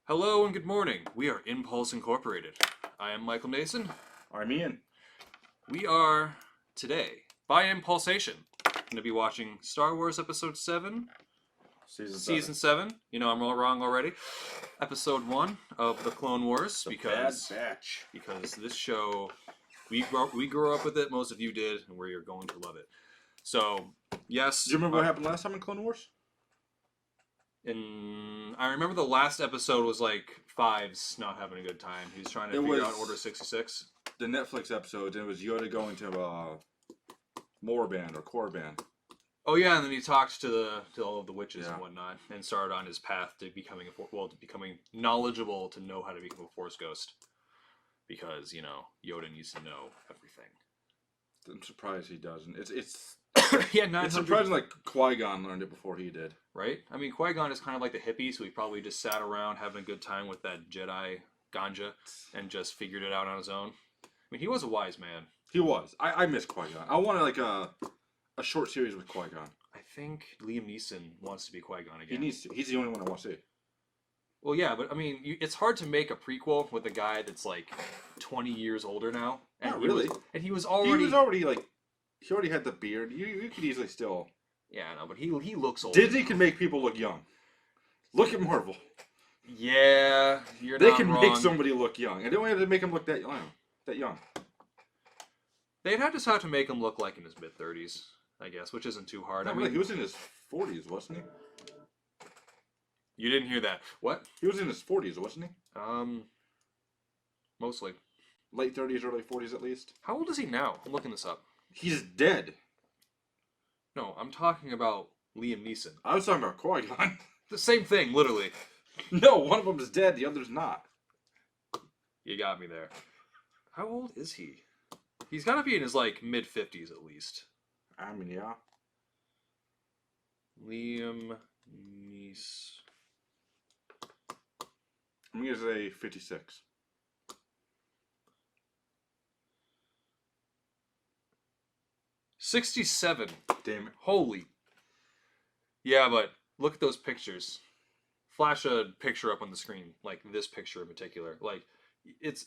Hello and good morning. We are Impulse Incorporated. I am Michael Nason. I'm Ian. We are today by Impulsation going to be watching Star Wars Episode 7, Season 7. You know I'm all wrong already. Episode 1 of the Clone Wars The because Bad Batch. this show we grew up with it. Most of you did, and we're going to love it. So yes. Do you remember what happened last time in Clone Wars? I remember the last episode was like Fives not having a good time. He was trying to figure out Order 66. The Netflix episode, and it was Yoda going to Morband or Korriban. Oh yeah, and then he talked to all of the witches and whatnot, and started on his path to becoming becoming knowledgeable to know how to become a Force ghost, because Yoda needs to know everything. I'm surprised he doesn't. It's yeah, it's surprising like Qui-Gon learned it before he did. Right? I mean, Qui-Gon is kind of like the hippie, so he probably just sat around having a good time with that Jedi ganja and just figured it out on his own. I mean, he was a wise man. He was. I miss Qui-Gon. I wanted like a short series with Qui-Gon. I think Liam Neeson wants to be Qui-Gon again. He needs to. He's the only one I want to see. Well, yeah, but I mean, it's hard to make a prequel with a guy that's like 20 years older now. And Not really. He was already he already had the beard. You could easily still. Yeah, I know, but he looks old. Disney can make people look young. Look at Marvel. Yeah, they can make somebody look young, and they don't have to make him look that young. They'd have to make him look like in his mid-30s, I guess, which isn't too hard. No, I mean, he was in his 40s, wasn't he? You didn't hear that. What? He was in his 40s, wasn't he? Mostly. Late 30s, early 40s at least. How old is he now? I'm looking this up. He's dead. No, I'm talking about Liam Neeson. I was talking about Qui-Gon. The same thing, literally. No, one of them is dead, the other's not. You got me there. How old is he? He's got to be in his, mid-50s at least. I mean, yeah. Liam Neeson. I'm going to say 56. $67. Damn it. Holy. Yeah, but look at those pictures. Flash a picture up on the screen, like this picture in particular. That's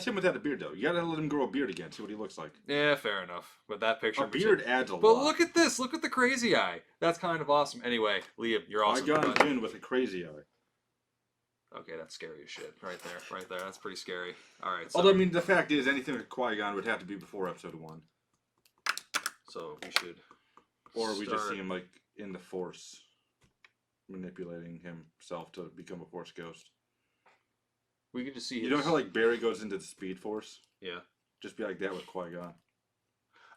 him without a beard, though. You gotta let him grow a beard again, see what he looks like. Yeah, fair enough. But that picture... A beard adds a lot. But look at this! Look at the crazy eye! That's kind of awesome. Anyway, Liam, you're awesome. Qui-Gon Jinn with a crazy eye. Okay, that's scary as shit. Right there. That's pretty scary. Alright, so... Although, I mean, the fact is, anything with Qui-Gon would have to be before Episode 1. So, we should... Or we just see him, in the Force, manipulating himself to become a Force ghost. We could just see You know how, Barry goes into the Speed Force? Yeah. Just be like that with Qui-Gon.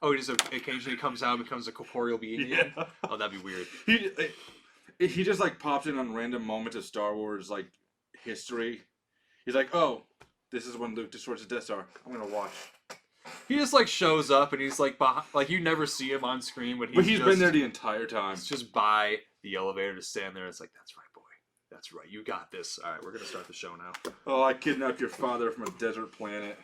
Oh, he just occasionally comes out and becomes a corporeal being again? Yeah. Oh, that'd be weird. He just, pops in on random moments of Star Wars, history. He's like, oh, this is when Luke destroys the Death Star. I'm gonna watch. He just shows up and he's behind, you never see him on screen, but he's been there the entire time. He's just by the elevator to stand there. It's like, that's right, boy. That's right. You got this. All right, we're gonna start the show now. Oh, I kidnapped your father from a desert planet.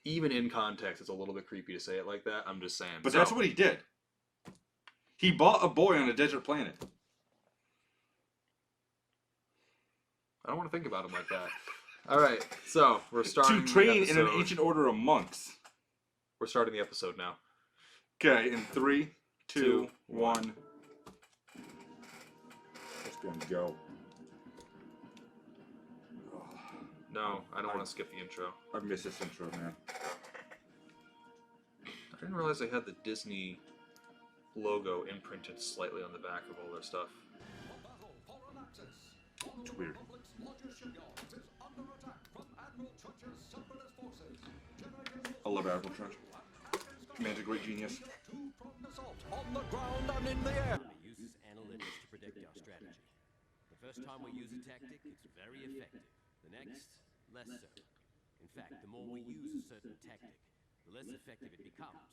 Even in context, it's a little bit creepy to say it like that. I'm just saying. But that's what he did. He bought a boy on a desert planet. I don't want to think about him like that. All right, so we're starting to train in an ancient order of monks. We're starting the episode now. Okay, in 3, 2, 1. Let's be on go. No, I don't want to skip the intro. I miss this intro, man. I didn't realize they had the Disney logo imprinted slightly on the back of all their stuff. It's weird. I love Admiral Trench. Man's a great genius. Uses analytics to predict our strategy. The first time we use a tactic, it's very effective. The next, less so. In fact, the more we use a certain tactic, the less effective it becomes.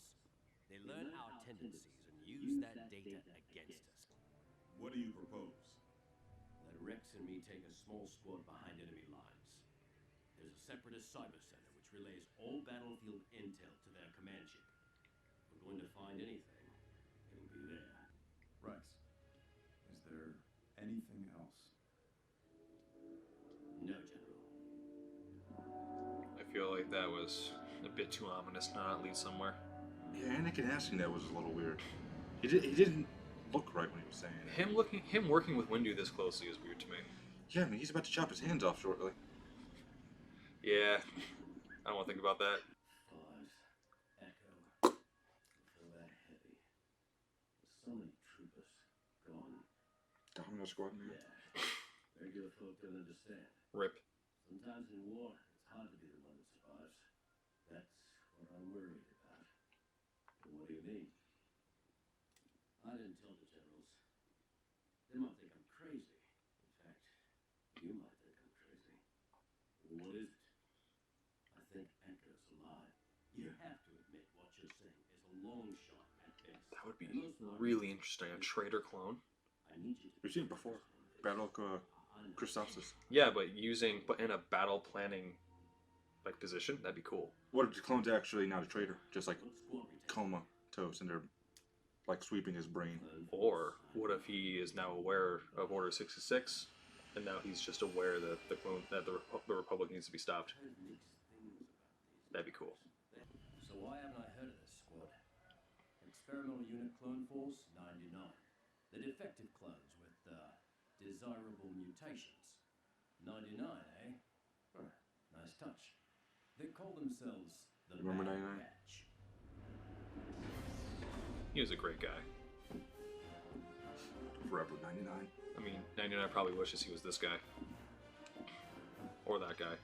They learn our tendencies and use that data against us. What do you propose? Let Rex and me take a small squad behind enemy lines. There's a separatist cyber center which relays all battlefield intel to their command ship. If we're going to find anything, it'll be there. Rice, is there anything else? like that was a bit too ominous, not lead somewhere. Yeah, Anakin asking that was a little weird. He didn't look right when he was saying it. Him working with Windu this closely is weird to me. Yeah, I mean, he's about to chop his hands off shortly. Yeah, I don't want to think about that. Fives. Echo. Feel that heavy. There's so many troopers gone. Domino Squad, man. Yeah. Regular folk don't understand. Rip. Sometimes in war, it's hard to be the one that survives. That's what I'm worried about. But what do you mean? I didn't tell the generals. They might think I'm crazy. In fact, you might think I'm crazy. What is it? I think Echo's alive. You have to admit what you're saying is a long shot at best. That would be And most of really interesting. A traitor clone. I need you to We've seen it before. Battle Christophsis. Yeah, but in a battle planning like position, that'd be cool. What if the clone's actually not a traitor? Just like comatose and they're like sweeping his brain. Or what if he is now aware of Order 66, and now he's just aware that the Republic needs to be stopped? That'd be cool. So why haven't I heard of this squad? Experimental Unit Clone Force 99. The defective clones with desirable mutations. 99, eh? Huh, nice touch. They call themselves the Remember Bad 99? Batch. He was a great guy. Forever 99. I mean, 99 probably wishes he was this guy. Or that guy.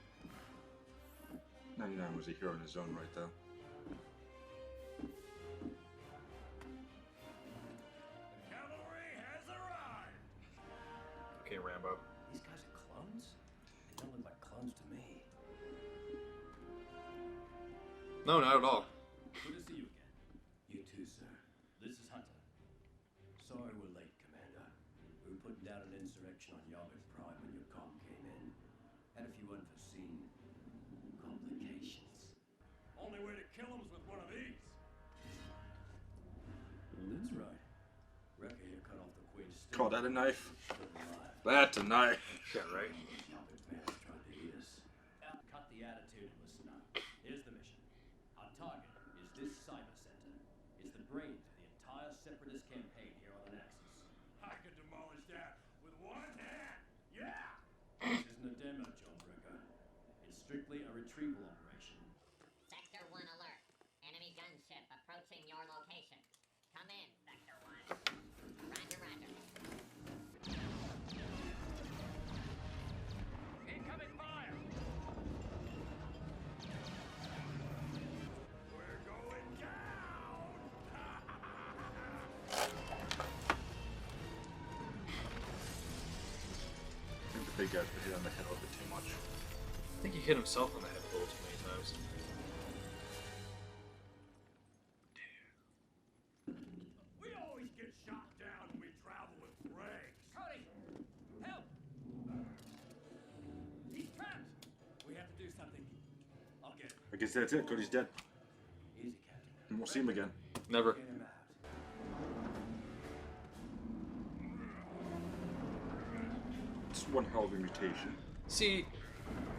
99 was a hero in his own right, though. Cavalry has arrived! Okay, Rambo. These guys are clones? They don't look like clones to me. No, not at all. Good to see you again. You too, sir. This is Hunter. Sorry we're late, Commander. We were putting down an insurrection on Yavin Prime when your comm came in. Had a few unforeseen complications. Only way to kill him is with one of these. That's right. Wrecker here cut off the Queen's stick. Call that a knife? Still alive. That's a knife. Yeah, right. Yavin's man is trying to eat us. Cut the attitude and listen up. Here's the mission. Our target is this cyber center. It's the brains of the entire separatist campaign here on the Nexus. I could demolish that with one hand. Yeah! This isn't a demo job, Wrecker. It's strictly a retrieval operation. Sector 1 alert. Enemy gunship approaching your location. Come in, Sector 1. Roger, roger. Incoming fire! We're going down! I think the big guy's been hit on the head a little bit too much. I think he hit himself on the head a little too many times. We always get shot down when we travel with Greggs. Cody! Help! He's trapped! We have to do something. I'll get him. I guess that's it. Cody's dead. Easy, Captain. And we'll see him again. Never. Get him out. It's one hell of a mutation. See,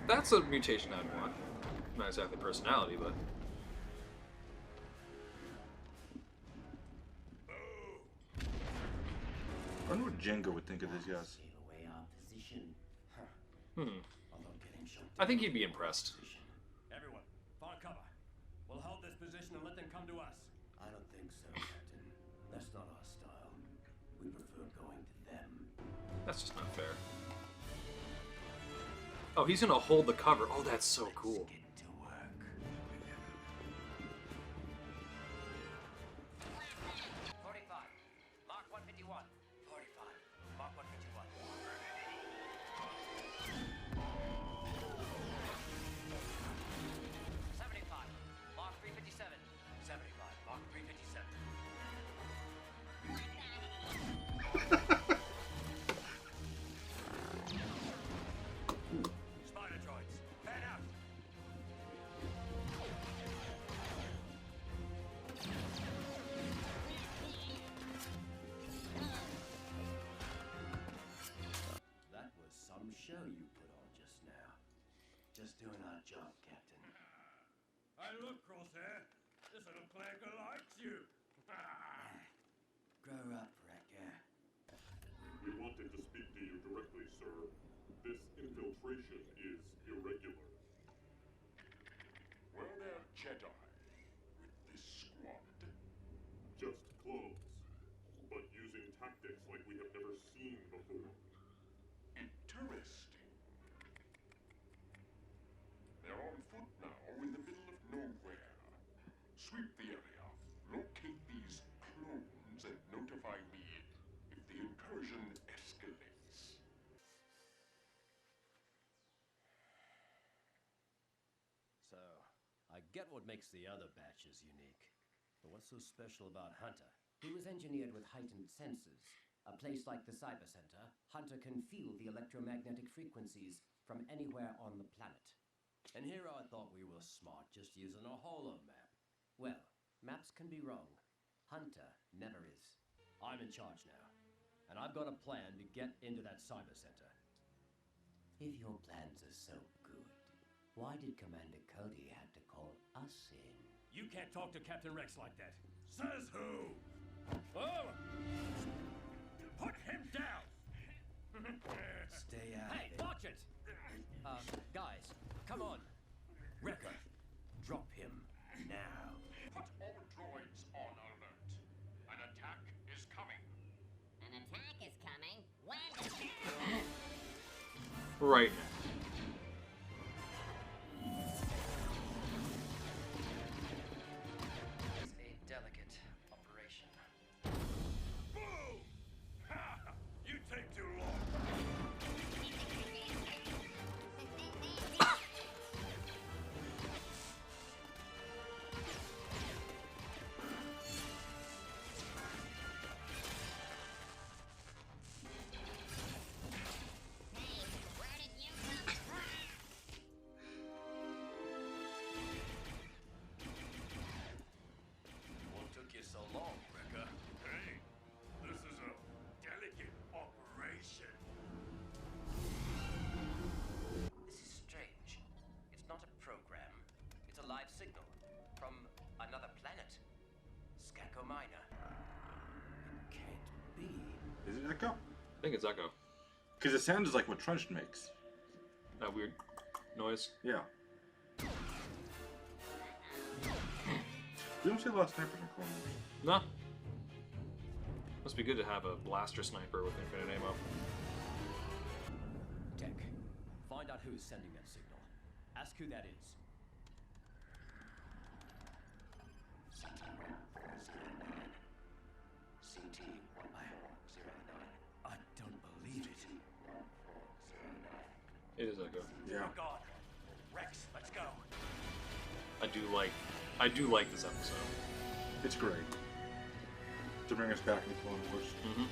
that's a mutation I'd want. Not exactly personality, but I wonder what Django would think of these guys. Save away our position. Although getting shot I think he'd be impressed. Everyone, find cover. We'll hold this position and let them come to us. I don't think so, Captain. That's not our style. We prefer going to them. That's just not fair. Oh, he's gonna hold the cover. Oh, that's so cool. Get to work. 45. Mark 151. 45. Mark 151. 75. Mark 357. 75. Mark 357. Spider droids, head out. That was some show you put on just now. Just doing our job, Captain. Hey, look, Crosshair. This little clanker likes you. Grow up, Wrecker. We wanted to speak to you directly, sir. This infiltration is irregular. Were there Jedi with this squad? Just clones, but using tactics like we have never seen before. Interesting. They're on foot now in the middle of nowhere. Sweep the area, locate these clones, and notify me if the incursion escalates. So, I get what makes the other batches unique. But what's so special about Hunter? He was engineered with heightened senses. A place like the Cyber Center, Hunter can feel the electromagnetic frequencies from anywhere on the planet. And here I thought we were smart just using a holo map. Well, maps can be wrong. Hunter never is. I'm in charge now. And I've got a plan to get into that Cyber Center. If your plans are so good, why did Commander Cody have to call us in? You can't talk to Captain Rex like that. Says who? Oh! Put him down! Stay out. Hey, watch it! Guys, come on. Wrecker, drop him now. Put all droids on alert. An attack is coming. An attack is coming. When? Right. It's a delicate operation. Boom! Ha! You take too long. Hey, where did you come from? What took you so long, Wrecker? Hey, this is a delicate operation. This is strange. It's not a program. It's a live signal from another planet. Skako Minor. It can't be. Is it Echo? I think it's Echo. Because it sounds like what Trench makes. That weird noise. Yeah. We don't see a lot of snipers in Clone Wars. No. Must be good to have a blaster sniper with infinite ammo. Tech, find out who's sending that signal. Ask who that is. I don't believe it. It is Echo. Yeah. God. Rex, let's go. I do like this episode. It's great. To bring us back into Clone Wars. Mm-hmm.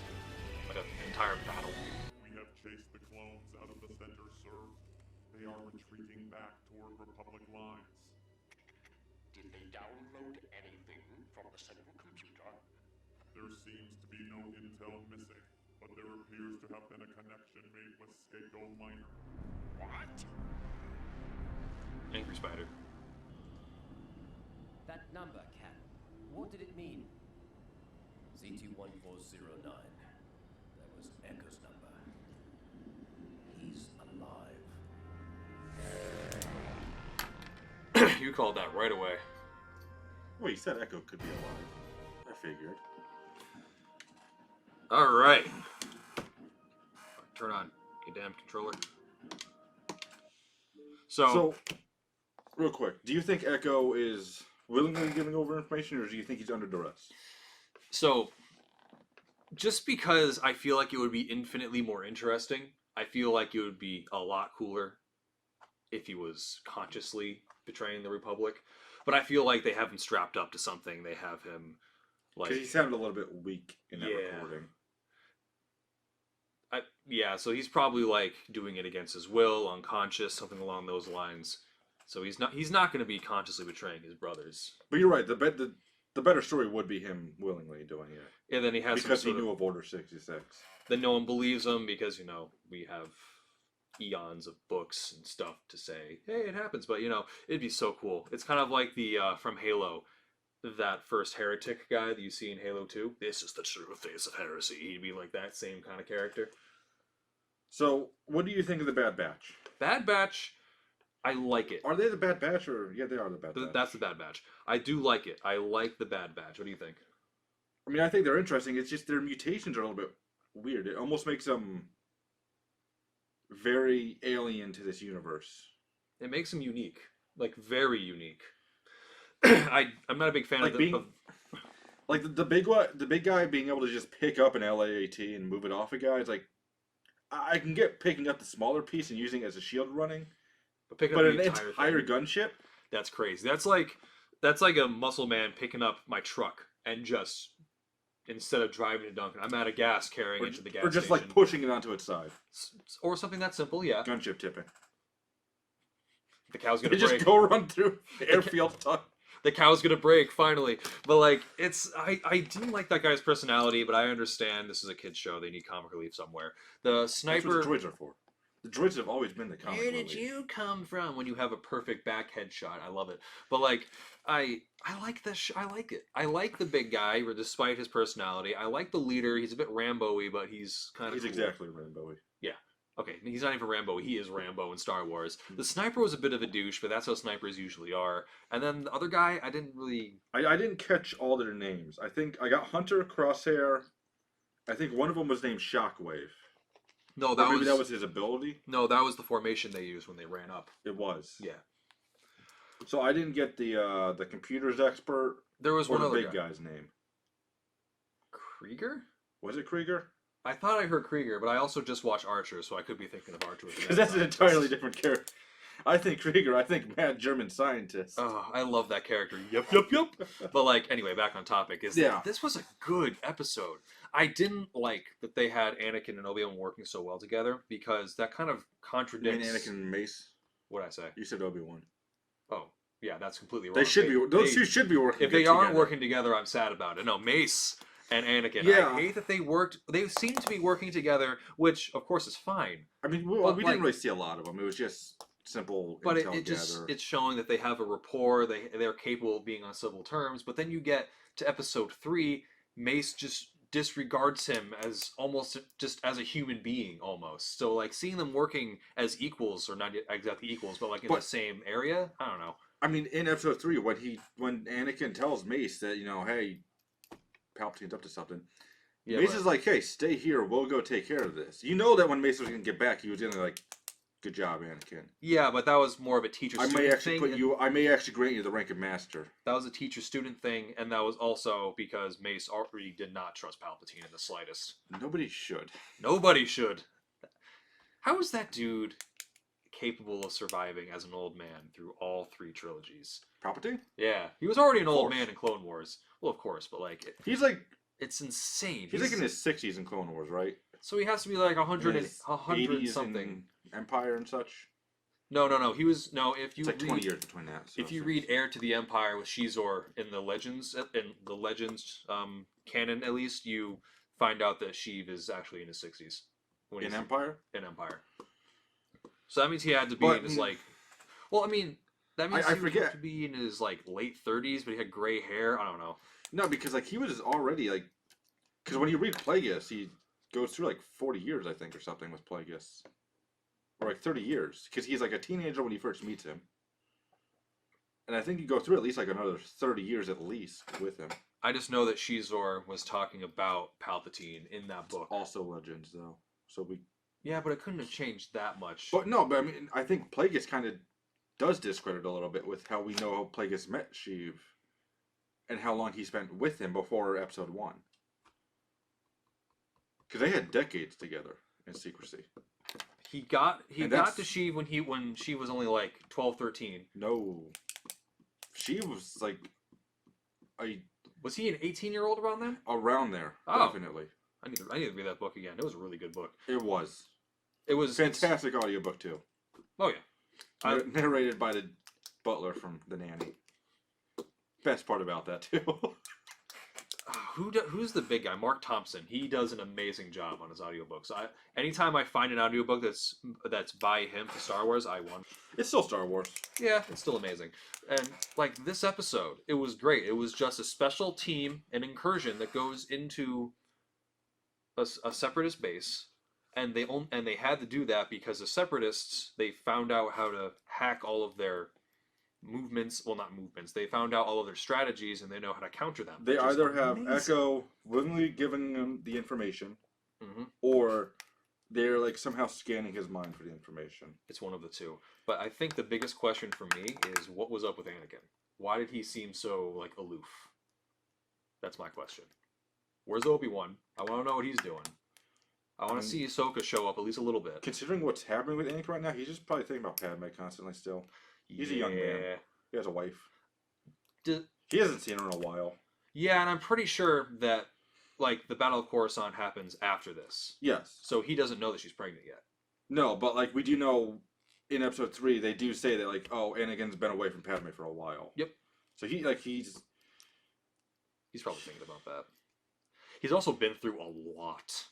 Like an entire battle. We have chased the clones out of the center, sir. They are retreating back toward Republic lines. Did they download anything from the central computer? There seems to be no intel missing, but there appears to have been a connection made with Skako Minor. What? Angry Spider. That number, Cap. What did it mean? ZT-1409. That was Echo's number. He's alive. You called that right away. Well, you said Echo could be alive. I figured. Alright. Turn on, you damn controller. So, real quick, do you think Echo is willingly giving over information, or do you think he's under duress? So, just because I feel like it would be infinitely more interesting, I feel like it would be a lot cooler if he was consciously betraying the Republic. But I feel like they have him strapped up to something. They have him, like... Because he sounded a little bit weak in that Yeah. recording. Yeah, so he's probably, like, doing it against his will, unconscious, something along those lines. So he's not going to be consciously betraying his brothers. But you're right. The better story would be him willingly doing it. And then he has Because some he sort knew of, of Order 66. then no one believes him because, we have eons of books and stuff to say, hey, it happens. But, it'd be so cool. It's kind of like the, from Halo, that first heretic guy that you see in Halo 2. This is the true face of heresy. He'd be like that same kind of character. So, what do you think of the Bad Batch? Bad Batch, I like it. Are they the Bad Batch, or yeah, they are the Bad Batch? That's the Bad Batch. I do like it. I like the Bad Batch. What do you think? I mean, I think they're interesting. It's just their mutations are a little bit weird. It almost makes them very alien to this universe. It makes them unique, like very unique. I'm not a big fan Like of being, like the big guy being able to just pick up an LAAT and move it off a guy. It's like I can get picking up the smaller piece and using it as a shield running, but an the entire thing, gunship. that's crazy. That's like a muscle man picking up my truck and just instead of driving to Dunkin', I'm out of gas carrying it to the gas Or just station. like pushing it onto its side. Or something that simple, yeah. Gunship tipping. The cow's They gonna break. just go run through the airfield. The cow's gonna break finally. But like, I do like that guy's personality, but I understand this is a kids show. They need comic relief somewhere. The That's sniper. what the droids are for. The droids have always been the comic Where did relief. you come from? When you have a perfect back headshot, I love it. But like, I like this. I like it. I like the big guy, despite his personality. I like the leader. He's a bit Rambo-y, but he's kind of. He's exactly Rambo-y. Okay, he's not even Rambo. He is Rambo in Star Wars. The sniper was a bit of a douche, but that's how snipers usually are. And then the other guy, I didn't really. I didn't catch all their names. I think I got Hunter, Crosshair. I think one of them was named Shockwave. No, Or that maybe was that was his ability. no, that was the formation they used when they ran up. It was. Yeah, So I didn't get the computers expert there was or one the other big guy. guy's name. Krieger. Was it Krieger? I thought I heard Krieger, but I also just watched Archer, so I could be thinking of Archer. with the Because that's an guy. entirely different character. I think Krieger. I think mad German scientist. Oh, I love that character. Yep. But like, anyway, back on topic. Yeah. This was a good episode. I didn't like that they had Anakin and Obi-Wan working so well together because that kind of You mean contradicts. Anakin and Mace? What I say? You said Obi-Wan. Oh, yeah, that's completely wrong. They should be. Those two should be working. If they good aren't together. working together, I'm sad about it. No, Mace and Anakin. Yeah. I hate that they worked. They seem to be working together, which of course is fine. I mean, But, we like- didn't really see a lot of them. It was just simple But intel it just gather. it's showing that they have a rapport. They're capable of being on civil terms. But then you get to episode 3, Mace just disregards him as almost just as a human being almost. So like seeing them working as equals, or not exactly equals, but like in the But- same area. I don't know. I mean, in episode 3, when Anakin tells Mace that hey, Palpatine's up to something, Yeah, Mace but- is like, hey, stay here. We'll go take care of this. You know that when Mace was gonna get back, he was gonna like, good job, Anakin. yeah, but that was more of a teacher. I may student actually thing, put you. I may actually grant you the rank of master. That was a teacher-student thing, and that was also because Mace already did not trust Palpatine in the slightest. Nobody should. Nobody should. How is that dude capable of surviving as an old man through all 3 trilogies? Palpatine? Yeah, he was already an Of old course. man in Clone Wars. Well, of course, but like, He's like it's insane. he's like in his 60s in Clone Wars, right? So he has to be like 100 and his 100 80s something. in Empire and such. No. He was no. If you It's like read, 20 years between that. So if you read Heir to the Empire with Shizor in the Legends, canon at least, you find out that Sheev is actually in his 60s. When in he's Empire, in Empire. So that means he had to be But- in his like. Well, I mean, that means I he would forget. have to be in his like late 30s, but he had gray hair. I don't know. no, because like he was already like, because when you read Plagueis, he goes through like 40 years, I think, or something with Plagueis, or like 30 years, because he's like a teenager when he first meets him, and I think you go through at least like another 30 years at least with him. I just know that Shizor was talking about Palpatine in that book. Also Legends though, so we. Yeah, but it couldn't have changed that much. But no, but I mean, I think Plagueis kind of does discredit a little bit with how we know how Plagueis met Sheev, and how long he spent with him before Episode 1. Because they had decades together in secrecy. he got And got that's- to Sheev when she was only like 12, 13. No, she was like Was he an 18-year-old around then? around there. Oh. Definitely, I need to read that book again. It was a really good book. it was It was fantastic audiobook too. Oh yeah. I- Narrated by the butler from The Nanny. Best part about that too. who's the big guy? Mark Thompson. He does an amazing job on his audiobooks. Anytime I find an audiobook that's by him for Star Wars, I want. It's still Star Wars. Yeah, it's still amazing. And like this episode, it was great. It was just a special team, an incursion that goes into a separatist base, and they had to do that because the separatists, they found out how to hack all of their movements. Well, not movements. They found out all of their strategies, and they know how to counter them. They which is either have amazing. Echo willingly giving him the information, Mhm. or they're like somehow scanning his mind for the information. It's one of the two. But I think the biggest question for me is what was up with Anakin? Why did he seem so like aloof? That's my question. Where's Obi-Wan? I want to know what he's doing. I want to see Ahsoka show up at least a little bit. Considering what's happening with Anakin right now, he's just probably thinking about Padme constantly still. He's a young man. He has a wife. He hasn't seen her in a while. Yeah, and I'm pretty sure that like the Battle of Coruscant happens after this. Yes. So he doesn't know that she's pregnant yet. No, but like we do know in episode 3, they do say that like, oh, Anakin's been away from Padme for a while. Yep. So he's probably thinking about that. He's also been through a lot.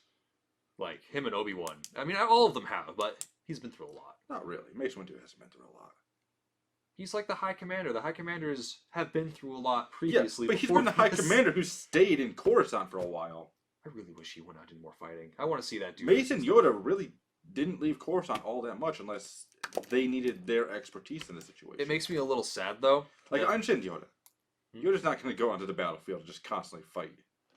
Like him and Obi-Wan. I mean, all of them have, but he's been through a lot. not really. Mace Windu hasn't been through a lot. He's like the High Commander. The High Commanders have been through a lot Yes, previously. but he's before been the High this. Commander who stayed in Coruscant for a while. I really wish he went out and did more fighting. I want to see that dude. Mace and Yoda really didn't leave Coruscant all that much unless they needed their expertise in the situation. It makes me a little sad though. like that I understand Yoda. Yoda's not going to go onto the battlefield and just constantly fight.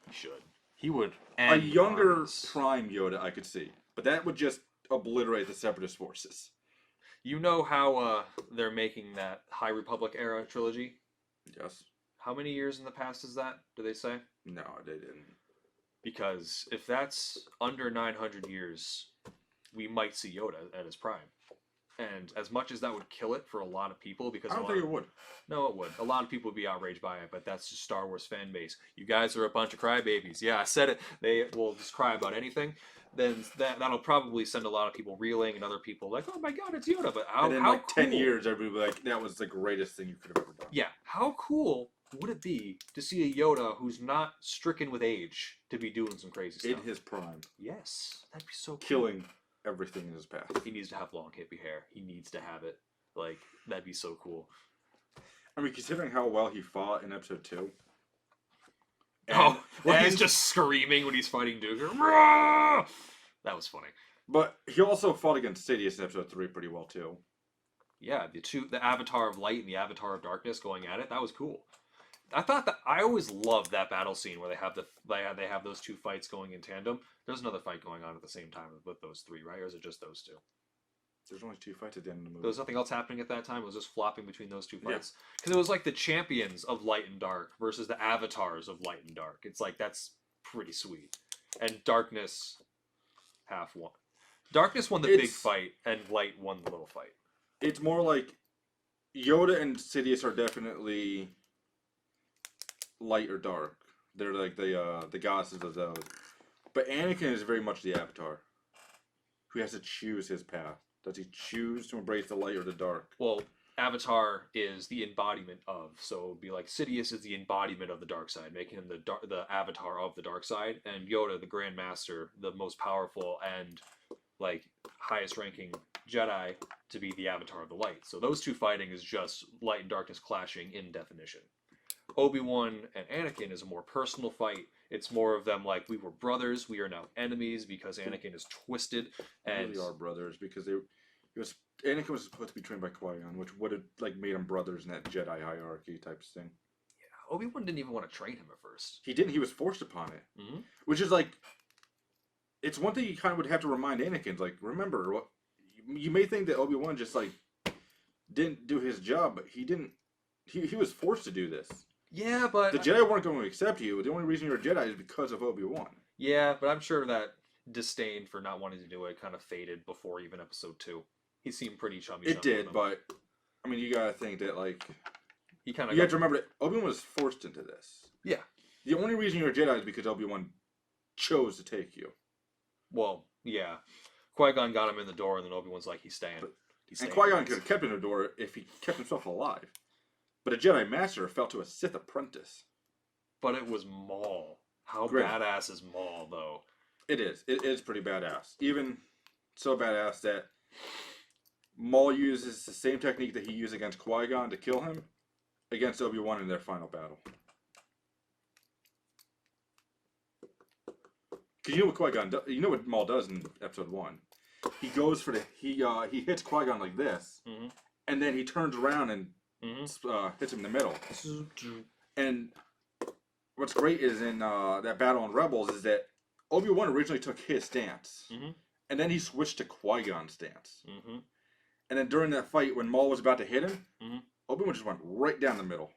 he should. He would. A end younger armies. prime Yoda I could see, but that would just obliterate the Separatist forces. You know how they're making that High Republic era trilogy? Yes. How many years in the past is that? Do they say? No, they didn't. Because if that's under 900 years, we might see Yoda at his prime. And as much as that would kill it for a lot of people, because I don't think it would. No, it would. A lot of people would be outraged by it, but that's just Star Wars fan base. You guys are a bunch of crybabies. Yeah, I said it. They will just cry about anything. Then that'll probably send a lot of people reeling, and other people like, oh my god, it's Yoda. But how, And in how like cool. 10 years, everybody would be like, that was the greatest thing you could have ever done. Yeah, how cool would it be to see a Yoda who's not stricken with age to be doing some crazy In stuff? his prime. Yes, that'd be so cool. Killing everything in his path. He needs to have long hippie hair. He needs to have it. Like, that'd be so cool. I mean, considering how well he fought in episode 2. Oh, well, he's just screaming when he's fighting Dooku. Rah! That was funny. But he also fought against Sidious in episode 3 pretty well, too. Yeah, the Avatar of Light and the Avatar of Darkness going at it. That was cool. I thought that I always loved that battle scene where they have those two fights going in tandem. There's another fight going on at the same time with those three, right? Or is it just those two? There's only 2 fights at the end of the movie. There was nothing else happening at that time. It was just flopping between those two fights. Because it was like the champions of Light and Dark versus the avatars of Light and Dark. It's like, that's pretty sweet. And Darkness half won. Darkness won the big It's- fight, and Light won the little fight. It's more like Yoda and Sidious are definitely light or dark. They're like the goddesses of those. But Anakin is very much the Avatar, who has to choose his path. Does he choose to embrace the light or the dark? Well, Avatar is the embodiment of, so it would be like Sidious is the embodiment of the dark side, making him the avatar of the dark side, and Yoda, the Grand Master, the most powerful and like highest ranking Jedi, to be the avatar of the light. So those two fighting is just light and darkness clashing in definition. Obi-Wan and Anakin is a more personal fight. It's more of them like, we were brothers, we are now enemies because Anakin is twisted. They And really are brothers because Anakin was supposed to be trained by Qui-Gon, which would have like made them brothers in that Jedi hierarchy type thing. Obi-Wan didn't even want to train him at first. He didn't. He was forced upon it, Mhm. which is like, it's one thing you kind of would have to remind Anakin. Like, remember what you may think that Obi-Wan just like didn't do his job, but he didn't. He was forced to do this. Yeah, but The Jedi weren't going to accept you. The only reason you're a Jedi is because of Obi-Wan. yeah, but I'm sure that disdain for not wanting to do it kind of faded before even episode 2. He seemed pretty chummy. It did, with him. but I mean, you gotta think that like he kind of you have to remember that Obi-Wan was forced into this. Yeah. The only reason you're a Jedi is because Obi-Wan chose to take you. Well, yeah. Qui-Gon got him in the door, and then Obi-Wan's like, he's staying. He's And staying. Qui-Gon could have kept him in the door if he kept himself alive. But a Jedi Master fell to a Sith apprentice. but it was Maul. How Great. badass is Maul, though? It is. It is pretty badass. Even so badass that Maul uses the same technique that he used against Qui-Gon to kill him against Obi-Wan in their final battle. Because you know what Qui-Gon does, you know what Maul does in Episode 1. He goes for he hits Qui-Gon like this, Mhm. and then he turns around and hits him in the middle. And what's great is in that battle on Rebels is that Obi-Wan originally took his stance, and then he switched to Qui-Gon's stance. And then during that fight, when Maul was about to hit him, Obi-Wan just went right down the middle.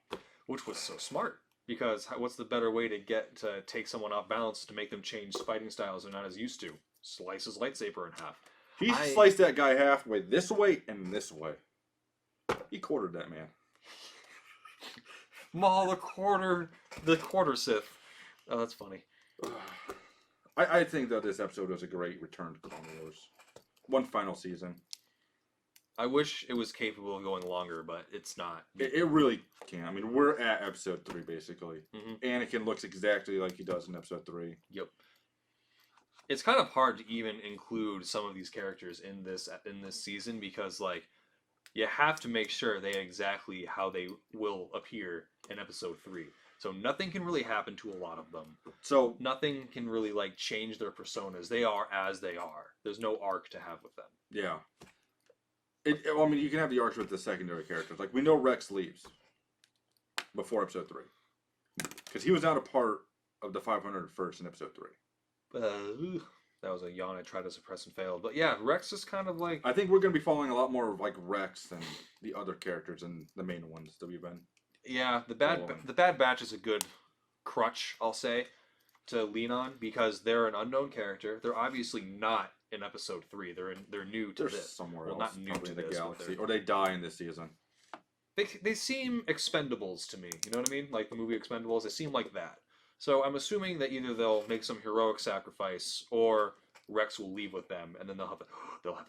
Which was so smart. Because what's the better way to take someone off balance to make them change fighting styles they're not as used to? Slice his lightsaber in half. He sliced that guy halfway this way and this way. He quartered that man. Maul the quarter Sith. Oh, that's funny. I think that this episode was a great return to Clone Wars. One final season. I wish it was capable of going longer, but it's not. It really can't. I mean, we're at episode 3, basically. Mhm. Anakin looks exactly like he does in episode 3. Yep. It's kind of hard to even include some of these characters in this season because, like, you have to make sure they exactly how they will appear in episode 3. So nothing can really happen to a lot of them. So, Nothing can really, like, change their personas. They are as they are. There's no arc to have with them. yeah. I mean, you can have the arcs with the secondary characters. Like, we know Rex leaves before episode 3. Because he was not a part of the 501st in episode 3. That was a yawn I tried to suppress and failed. But yeah, Rex is kind of like... I think we're going to be following a lot more of, like, Rex than the other characters and the main ones that we've been. Yeah, the Bad Batch is a good crutch, I'll say, to lean on because they're an unknown character. They're obviously not in episode 3. They're new to They're this. somewhere Well, else, not new probably to in the this, but galaxy. they're- Or they die in this season. They seem Expendables to me. You know what I mean? Like the movie Expendables. They seem like that. So I'm assuming that either they'll make some heroic sacrifice or Rex will leave with them, and then they'll have a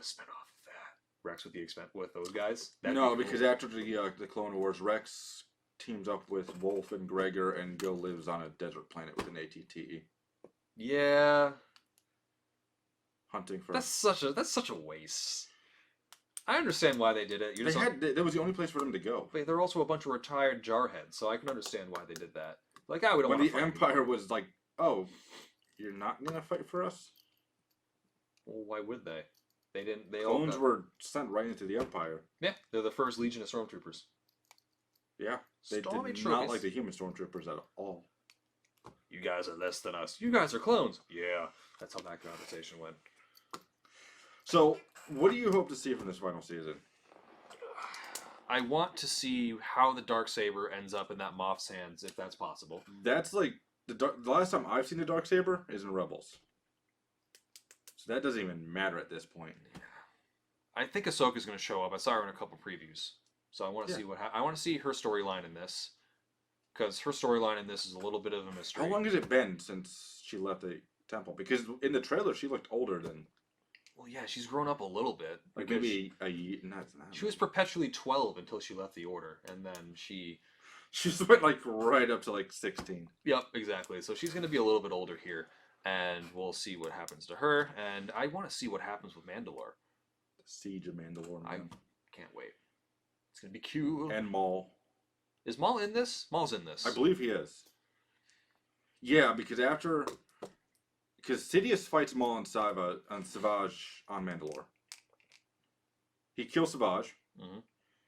spinoff of that. Rex with those guys. That'd No, be cool. because after the Clone Wars, Rex teams up with Wolf and Gregor and Go lives on a desert planet with an ATTE, Yeah, hunting for. that's such a waste. I understand why they did it. That was the only place for them to go. But they're also a bunch of retired jarheads, so I can understand why they did that. Like, we don't When want the to fight Empire anymore. was like, "Oh, you're not gonna fight for us." Well, why would they? They didn't. They all Clones got- were sent right into the Empire. Yeah, they're the first Legion of Stormtroopers. Yeah, they did Stormtroopers. not like the human stormtroopers at all. You guys are less than us. You guys are clones. Yeah, that's how that conversation went. So, what do you hope to see from this final season? I want to see how the Darksaber ends up in that Moff's hands, if that's possible. That's like the last time I've seen the Darksaber is in Rebels. So that doesn't even matter at this point. I think Ahsoka's going to show up. I saw her in a couple previews, so I want to Yeah. see I want to see her storyline in this, because her storyline in this is a little bit of a mystery. How long has it been since she left the temple? Because in the trailer, she looked older than Well, yeah, she's grown up a little bit. like because maybe a year. Not she was perpetually 12 until she left the Order, and then she... She just went like right up to like 16. Yep, exactly. So she's going to be a little bit older here, and we'll see what happens to her, and I want to see what happens with Mandalore. The Siege of Mandalore. I Man. can't wait. It's going to be cute. And Maul. Is Maul in this? Maul's in this. I believe he is. Yeah, because Sidious fights Maul and Savage on Mandalore. He kills Savage. Mhm.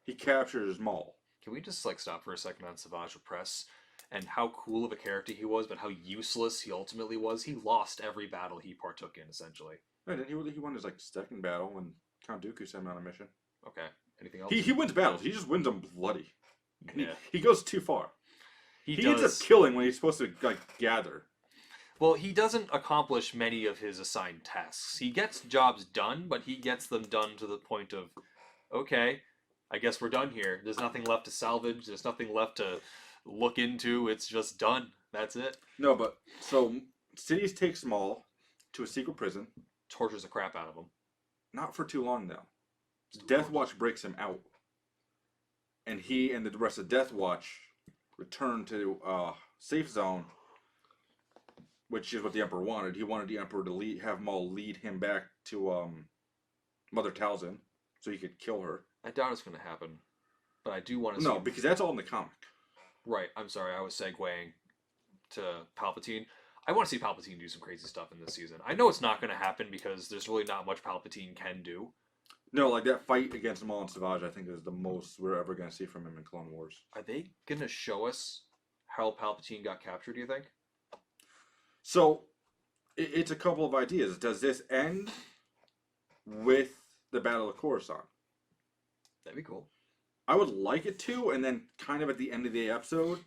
He captures Maul. Can we just like stop for a second on Savage Opress and how cool of a character he was, but how useless he ultimately was? He lost every battle he partook in, essentially. Yeah, didn't he won his like second battle when Count Dooku sent him on a mission? Okay. Anything else? He wins battles. He just wins them bloody. And Yeah. he goes too far. He ends up does. killing when he's supposed to like gather. Well, he doesn't accomplish many of his assigned tasks. He gets jobs done, but he gets them done to the point of, okay, I guess we're done here. There's nothing left to salvage. There's nothing left to look into. It's just done. That's it. No, but so Sidious takes Maul to a secret prison. Tortures the crap out of him. Not for too long though. Death Watch breaks him out, and he and the rest of Death Watch return to safe zone, which is what the Emperor wanted. He wanted the Emperor to have Maul lead him back to Mother Talzin, so he could kill her. I doubt it's going to happen, but I do want to. No, because that's all in the comic. Right. I'm sorry. I was segueing to Palpatine. I want to see Palpatine do some crazy stuff in this season. I know it's not going to happen because there's really not much Palpatine can do. No, like that fight against Maul and Savage, I think is the most we're ever going to see from him in Clone Wars. Are they going to show us how Palpatine got captured, do you think? So, it's a couple of ideas. Does this end with the Battle of Coruscant? That'd be cool. I would like it to, and then kind of at the end of the episode,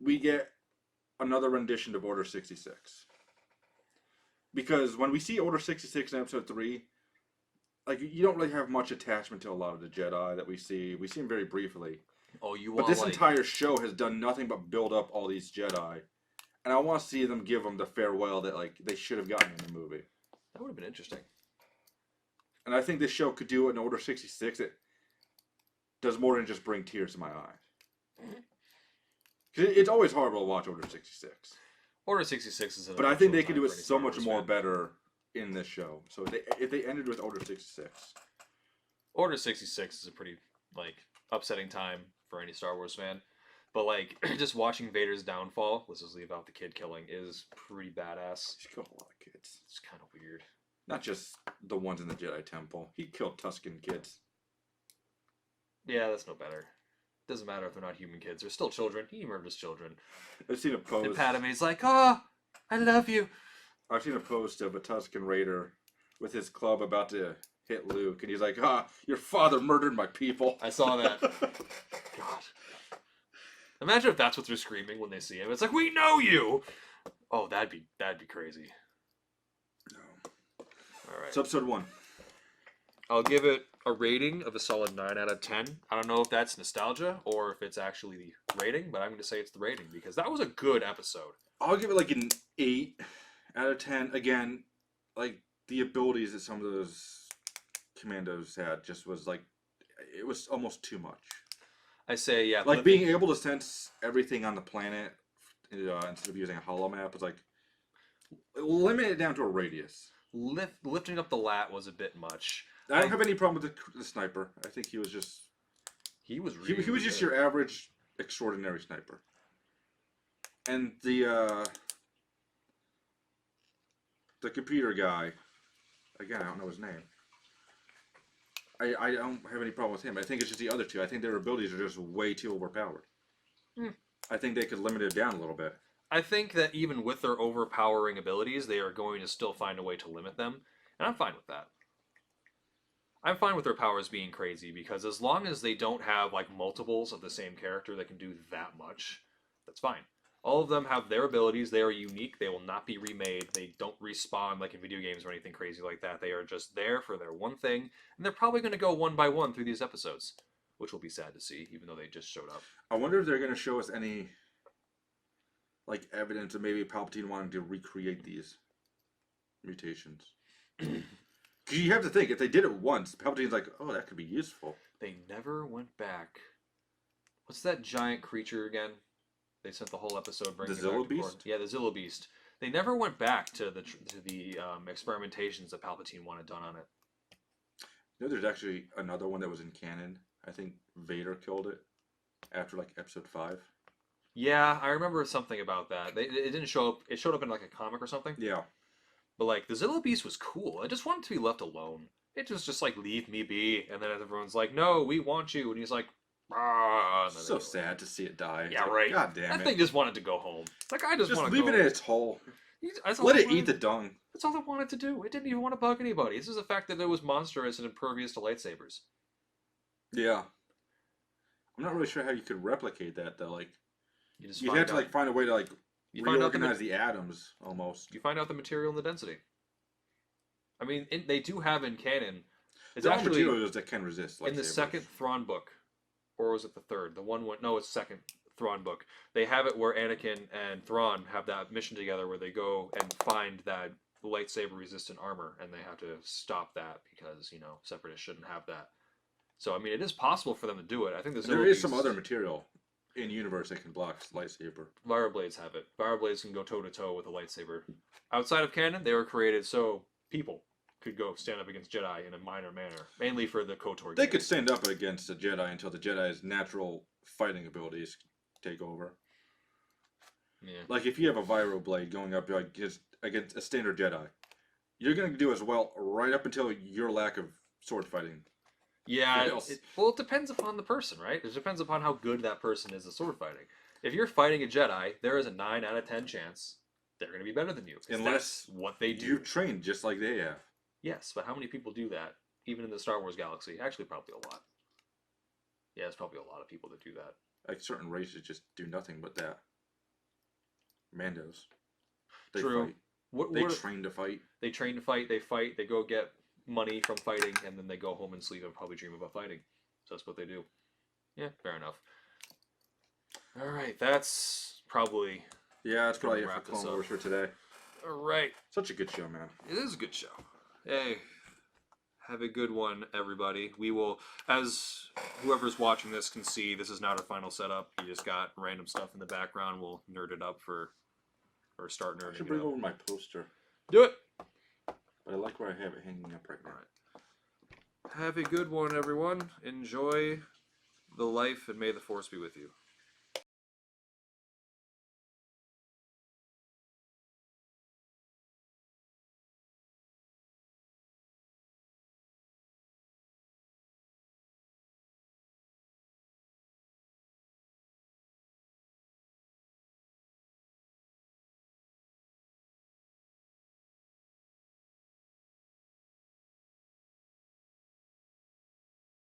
we get another rendition of Order 66. Because when we see Order 66 in Episode 3, like, you don't really have much attachment to a lot of the Jedi that we see. We see them very briefly. Oh, you But want this entire show has done nothing but build up all these Jedi. And I want to see them give them the farewell that, like, they should have gotten in the movie. That would have been interesting. And I think this show could do it in Order 66. It does more than just bring tears to my eyes. Because it's always horrible to watch Order 66. Order 66 is an But I think they emotional could do time it for any so Star much Wars more fan. better in this show. So if they ended with Order 66. Order 66 is a pretty, like, upsetting time for any Star Wars fan. But, like, just watching Vader's downfall, let's just leave out the kid killing, is pretty badass. He killed a lot of kids. It's kind of weird. Not just the ones in the Jedi Temple. He killed Tusken kids. Yeah, that's no better. Doesn't matter if they're not human kids. They're still children. He murders children. I've seen a And post. Padme's like, oh, I love you. I've seen a post of a Tusken Raider with his club about to hit Luke, and he's like, your father murdered my people. I saw that. God. Imagine if that's what they're screaming when they see him. It's like, we know you! Oh, that'd be crazy. Alright. It's episode 1. I'll give it a rating of a solid 9 out of 10. I don't know if that's nostalgia or if it's actually the rating, but I'm going to say it's the rating because that was a good episode. I'll give it like an 8 out of 10. Again, like the abilities that some of those commandos had just was like, it was almost too much. I say, yeah. Like being able to sense everything on the planet instead of using a holo map was like, limit it down to a radius. Lifting up the lat was a bit much. I don't have any problem with the sniper. I think he was just... He was really He was just good. your average, extraordinary sniper. And the computer guy, again, I don't know his name. I don't have any problem with him. I think it's just the other two. I think their abilities are just way too overpowered. I think they could limit it down a little bit. I think that even with their overpowering abilities, they are going to still find a way to limit them. And I'm fine with that. I'm fine with their powers being crazy, because as long as they don't have, like, multiples of the same character that can do that much, that's fine. All of them have their abilities. They are unique. They will not be remade. They don't respawn like in video games or anything crazy like that. They are just there for their one thing, and they're probably going to go one by one through these episodes, which will be sad to see, even though they just showed up. I wonder if they're going to show us any, like, evidence of maybe Palpatine wanting to recreate these mutations. Because you have to think, if they did it once, Palpatine's like, oh, that could be useful. They never went back. What's that giant creature again? They spent the whole episode bringing The it back Zillo to Beast? Korra. Yeah, the Zillo Beast. They never went back to the experimentations that Palpatine wanted done on it. You know, there's actually another one that was in canon. I think Vader killed it after, like, episode 5. Yeah, I remember something about that. It didn't show up. It showed up in like a comic or something. Yeah. But like the Zillo Beast was cool. I just wanted to be left alone. It was just like, leave me be. And then everyone's like, no, we want you. And he's like, ah. And then So they go sad to see it die. It's Yeah, like, right. God damn That it. thing just wanted to go home. Like, I just want to leave go. it in its hole. That's all Let I it eat wanted- the dung. That's all it wanted to do. It didn't even want to bug anybody. This is the fact that it was monstrous and impervious to lightsabers. Yeah. I'm not really sure how you could replicate that, though. Like, You just you'd find have to, out, like, find a way to, like, you find out the reorganize the atoms, almost. you find out the material and the density. I mean, they do have in canon. It's There are actually materials that can resist in the lightsabers. second Thrawn book, or was it the third? The one no, it's second Thrawn book. They have it where Anakin and Thrawn have that mission together where they go and find that lightsaber resistant armor, and they have to stop that because Separatists shouldn't have that. So I mean, it is possible for them to do it. I think And there is some Beast- other material In universe, it can block lightsaber. Vibroblades have it. Vibroblades can go toe to toe with a lightsaber. Outside of canon, they were created so people could go stand up against Jedi in a minor manner, mainly for the KOTOR. They game. could stand up against a Jedi until the Jedi's natural fighting abilities take over. Yeah. Like if you have a Viro blade going up against a standard Jedi, you're gonna do as well right up until your lack of sword fighting. Yeah, fails. well, it depends upon the person, right? It depends upon how good that person is at sword fighting. If you're fighting a Jedi, there is a 9 out of 10 chance they're going to be better than you. 'Cause Unless that's what they do. You've trained just like they have. Yes, but how many people do that, even in the Star Wars galaxy? Actually, probably a lot. Yeah, there's probably a lot of people that do that. Like certain races just do nothing but that. Mandos. They True. fight. What, They what- train to fight. they train to fight, they fight, they go get money from fighting, and then they go home and sleep and probably dream about fighting. So that's what they do. Yeah, fair enough. All right, that's probably Yeah, that's probably it Wrap for this Clone up. Wars for today. all right. Such a good show, man. It is a good show. Hey, have a good one, everybody. We will, as whoever's watching this can see, this is not our final setup. You just got random stuff in the background. We'll nerd it up or start I nerding should it bring up. over my poster, Do it. but I like where I have it hanging up right now. Have a good one, everyone. Enjoy the life, and may the force be with you.